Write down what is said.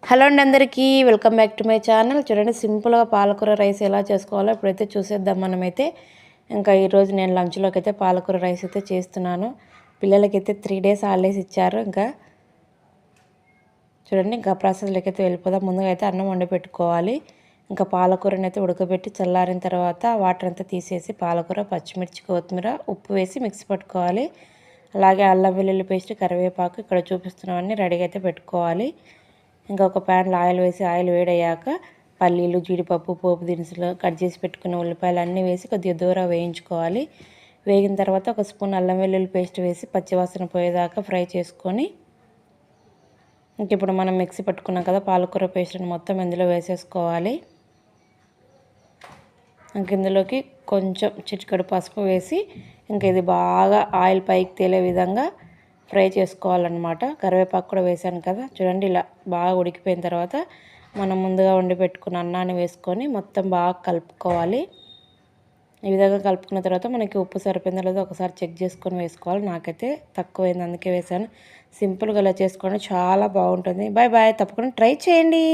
Hello అండి అందరికీ welcome back to my channel. చూడండి సింపుల్గా పాలకూర రైస్ ఎలా చేసుకోవాలో ఇప్పుడైతే చూసేద్దాం మనమైతే. ఇంకా ఈరోజు నేను లంచ్లోకి అయితే పాలకూర రైస్ అయితే చేస్తున్నాను. పిల్లలకైతే 3 days హాలిడేస్ ఇచ్చారు. ఇంకా చూడండి ఇంకా ప్రాసెస్లోకి అయితే వెళ్ళిపోదాం. ముందుగా అయితే అన్నం వండి పెట్టుకోవాలి. ఇంకా పాలకూరని అయితే ఉడకబెట్టి చల్లారిన తర్వాత వాటర్ అంతా తీసేసి పాలకూర, పచ్చిమిర్చి, కొత్తిమీర, ఉప్పు వేసి మిక్సీ పట్టుకోవాలి. అలాగే అల్లం వెల్లుల్లి పేస్ట్, కరివేపాకు ఇక్కడ చూపిస్తున్నవన్నీ రెడీగా అయితే పెట్టుకోవాలి. ఇంకా ఒక ప్యాన్లో ఆయిల్ వేసి ఆయిల్ వేడయ్యాక పల్లీలు, జీడిపప్పు, పోపు దినుసులు, కట్ చేసి పెట్టుకున్న ఉల్లిపాయలు అన్నీ వేసి కొద్దిగా దూరం వేయించుకోవాలి. వేగిన తర్వాత ఒక స్పూన్ అల్లం వెల్లుల్లి పేస్ట్ వేసి పచ్చివాసన పోయేదాకా ఫ్రై చేసుకొని ఇంక ఇప్పుడు మనం మిక్సీ పట్టుకున్నాం కదా పాలకూర పేస్ట్ని మొత్తం ఇందులో వేసేసుకోవాలి. ఇంక ఇందులోకి కొంచెం చిటికెడు పసుపు వేసి ఇంకా ఇది బాగా ఆయిల్ పైకి తేలే విధంగా ఫ్రై చేసుకోవాలన్నమాట. కరివేపాకు కూడా వేసాను కదా, చూడండి ఇలా బాగా ఉడికిపోయిన తర్వాత మనం ముందుగా వండి పెట్టుకున్న అన్నాన్ని వేసుకొని మొత్తం బాగా కలుపుకోవాలి. ఈ విధంగా కలుపుకున్న తర్వాత మనకి ఉప్పు సరిపోయిందో లేదో ఒకసారి చెక్ చేసుకొని వేసుకోవాలి. నాకైతే తక్కువైంది అందుకే వేసాను. సింపుల్గా ఇలా చేసుకోండి, చాలా బాగుంటుంది. బాయ్ బాయ్, తప్పకుండా ట్రై చేయండి.